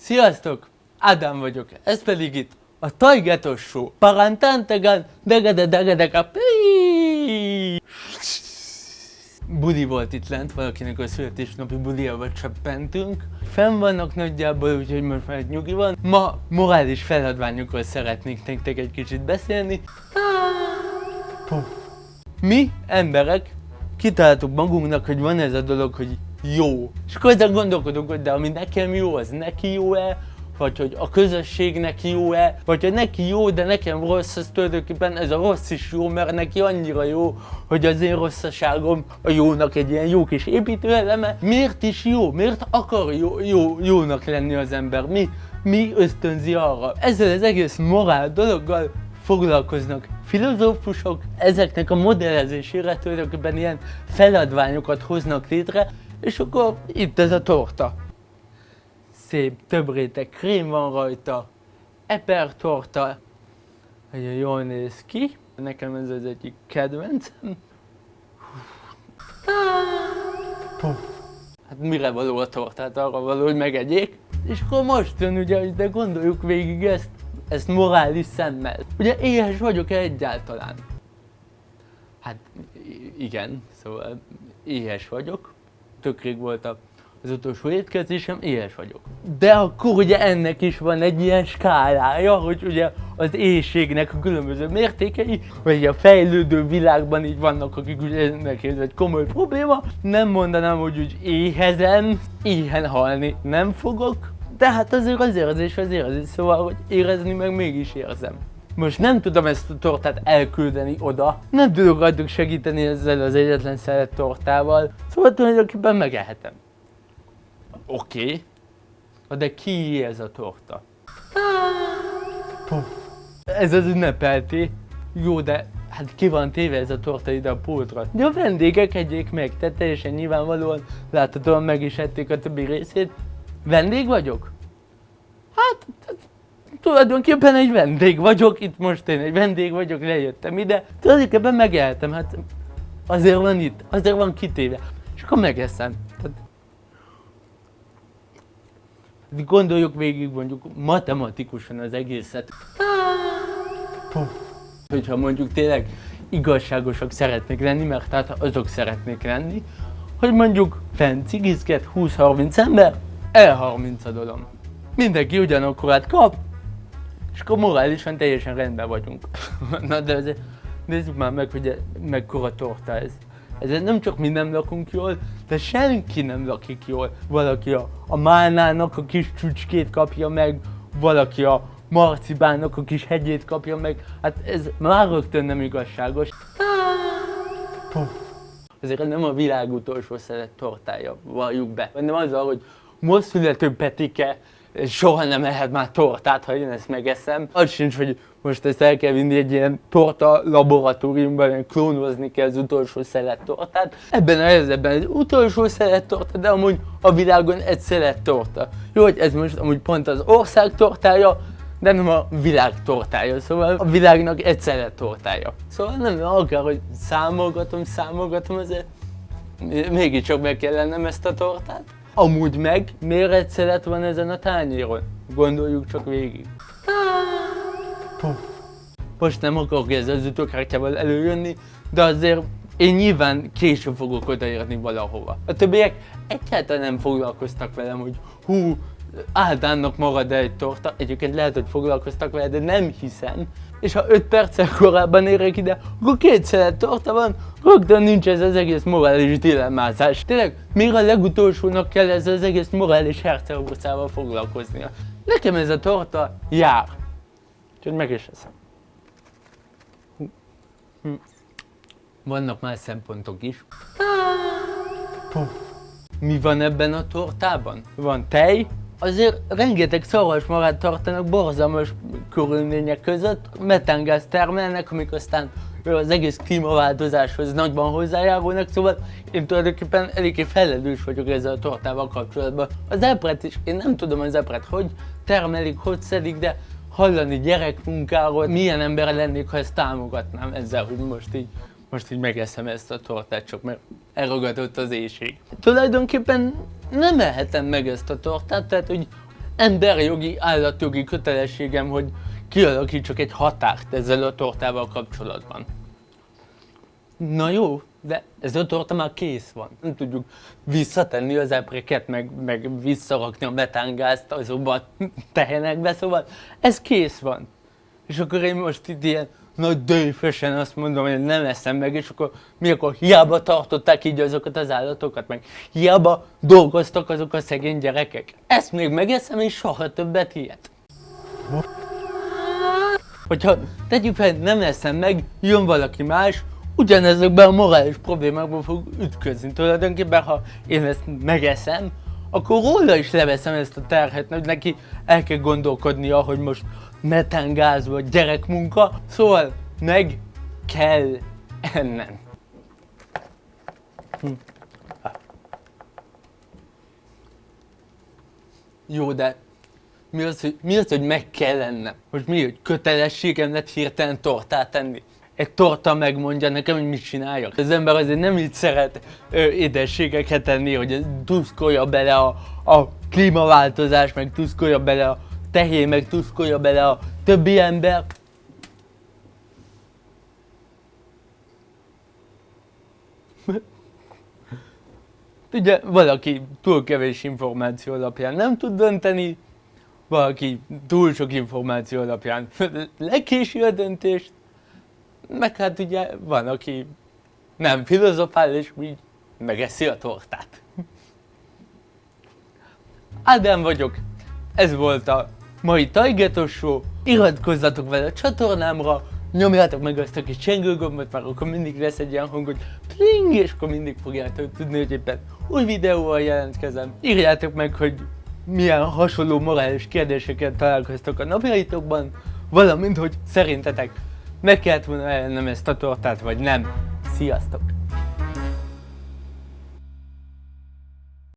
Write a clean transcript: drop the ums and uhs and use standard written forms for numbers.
Sziasztok! Ádám vagyok, ez pedig itt a Tajgetos Show. Parantántegán, degedegedegedeg. Budi volt itt lent, valakinek a születésnapi budiába cseppentünk. Fenn vannak nagyjából, úgyhogy most már nyugi van. Ma morális feladványokról szeretnék nektek egy kicsit beszélni. Mi, emberek, kitaláltuk magunknak, hogy van ez a dolog, hogy jó. És akkor ezzel gondolkodunk, hogy de ami nekem jó, az neki jó-e? Vagy hogy a közösségnek jó-e? Vagy hogy neki jó, de nekem rossz, az tulajdonképpen ez a rossz is jó, mert neki annyira jó, hogy az én rosszaságom a jónak egy ilyen jó kis építőeleme. Miért is jó? Miért akar jónak lenni az ember? Mi ösztönzi arra? Ezzel az egész morál dologgal foglalkoznak filozófusok, ezeknek a modellezésére tulajdonképpen ilyen feladványokat hoznak létre, és akkor itt ez a torta. Szép, több réteg krém van rajta, epertorta, nagyon jól néz ki, nekem ez az egyik kedvencem. Hát mire való a tortát? Arra való, hogy megegyék. És akkor most jön ugye, de gondoljuk végig ezt morális szemmel. Ugye éhes vagyok-e egyáltalán? Hát igen, szóval éhes vagyok. Tök rég volt az utolsó étkezésem, éhes vagyok. De akkor ugye ennek is van egy ilyen skálája, hogy ugye az éhségnek a különböző mértékei, vagy a fejlődő világban így vannak, akik ugye ennek ez egy komoly probléma. Nem mondanám, hogy úgy éhezem, éhen halni nem fogok, de hát azért az érzés, szóval, hogy érezni meg mégis érzem. Most nem tudom ezt a tortát elküldeni oda, nem tudok rajtuk segíteni ezzel az egyetlen szelet tortával, szóval tulajdonképpen megehetem. Oké. De kié ez a torta? Ez az ünnepelté. Jó, de hát ki van téve ez a torta ide a pultra? De a vendégek egyék meg, tehát teljesen nyilvánvalóan láthatóan meg is ették a többi részét. Vendég vagyok? Hát tulajdonképpen egy vendég vagyok, itt most én egy vendég vagyok, lejöttem ide. Tulajdonképpen megehetem, hát azért van itt, azért van kitéve. És akkor megeszem. Gondoljuk végig mondjuk matematikusan az egészet. Hogyha mondjuk tényleg igazságosak szeretnék lenni, mert hát azok szeretnék lenni, hogy mondjuk fenn cigizget 20-30 ember, elharmincadolom. Mindenki ugyanakkorát kap, és akkor morálisan teljesen rendben vagyunk. Na de azért nézzük már meg, hogy mekkora torta ez. Ezzel nem csak mi nem lakunk jól, de senki nem lakik jól. Valaki a málnának a kis csücskét kapja meg, valaki a marcibának a kis hegyét kapja meg. Hát ez már rögtön nem igazságos. Ezért nem a világ utolsó szelet tortája, valljuk be. Nem azzal, hogy most születő Petike soha nem ehet már tortát, ha én ezt megeszem. Az sincs, hogy most ezt el kell vinni egy ilyen torta laboratóriumban, klónozni kell az utolsó szelet tortát. Ebben a helyzetben egy utolsó szelet torta, de amúgy a világon egy szelet torta. Jó, hogy ez most amúgy pont az ország tortája, de nem a világ tortája, szóval a világnak egy szelet tortája. Szóval nem akár, hogy számolgatom, azért mégiscsak meg kell lennem ezt a tortát. Amúgy meg, miért egy szelet van ezen a tányéron? Gondoljuk csak végig. Most nem akarok ezzel az ütőkártyával előjönni, de azért én nyilván később fogok odaérni valahova. A többiek egyáltalán nem foglalkoztak velem, hogy hú, Ádámnak marad egy torta. Egyébként lehet, hogy foglalkoztak vele, de nem hiszem. És ha 5 perccel korábban érek ide, akkor 2 szelet torta van, rögtön nincs ez az egész morális dilemmázás. Tényleg, miért a legutolsónak kell ezzel az egész morális hercehúrcával foglalkoznia? Nekem ez a torta jár. Úgyhogy meg is eszem. Vannak más szempontok is. Mi van ebben a tortában? Van tej. Azért rengeteg szarvasmarhát tartanak borzalmas körülmények között, metángázt termelnek, amik aztán az egész klímaváltozáshoz nagyban hozzájárulnak, szóval én tulajdonképpen eléggé felelős vagyok ezzel a tortával kapcsolatban. Az epret is, én nem tudom az epret hogy termelik, hogy szedik, de hallani gyerekmunkáról, milyen ember lennék, ha ezt támogatnám ezzel, hogy most így megeszem ezt a tortát, csak mert elragadott az éhség. Tulajdonképpen nem ehetem meg ezt a tortát, tehát hogy emberjogi, állatjogi kötelességem, hogy kialakítsak egy határt ezzel a tortával kapcsolatban. Na jó, de ez a torta már kész van. Nem tudjuk visszatenni az epreket, meg visszarakni a metángázt azokba a tehenekbe, szóval ez kész van. És akkor én most itt ilyen nagy dőfösen azt mondom, hogy nem eszem meg, és akkor hiába tartották így azokat az állatokat, meg hiába dolgoztak azok a szegény gyerekek. Ezt még megeszem, és soha többet ilyet. Hogyha tegyük fel, nem eszem meg, jön valaki más, ugyanezekben a morális problémákban fog ütközni. Tulajdonképpen, ha én ezt megeszem, akkor róla is leveszem ezt a terhet, hogy neki el kell gondolkodnia, hogy most metángáz vagy gyerekmunka, szóval meg kell ennem. Jó, de mi az, hogy meg kell ennem? Most mi, hogy kötelességem lett hirtelen tortát enni? Egy torta megmondja nekem, hogy mit csináljak. Az ember azért nem így szeret édességeket enni, hogy tuszkolja bele a klímaváltozás, meg tuszkolja bele a tehén, meg tuszkolja bele a többi ember. Ugye valaki túl kevés információ alapján nem tud dönteni, valaki túl sok információ alapján lekési a döntést, meg hát ugye van, aki nem filozofál, és így megeszi a tortát. Ádám vagyok, ez volt a mai Tajgetos Show. Iratkozzatok fel a csatornámra, nyomjátok meg azt a kis csengőgombot, mert akkor mindig lesz egy ilyen hang, hogy pling, és akkor mindig fogjátok tudni, hogy éppen új videóval jelentkezem. Írjátok meg, hogy milyen hasonló morális kérdéseket találkoztok a napjaitokban, valamint, hogy szerintetek meg kellett volna ennem ezt a tortát, vagy nem. Sziasztok!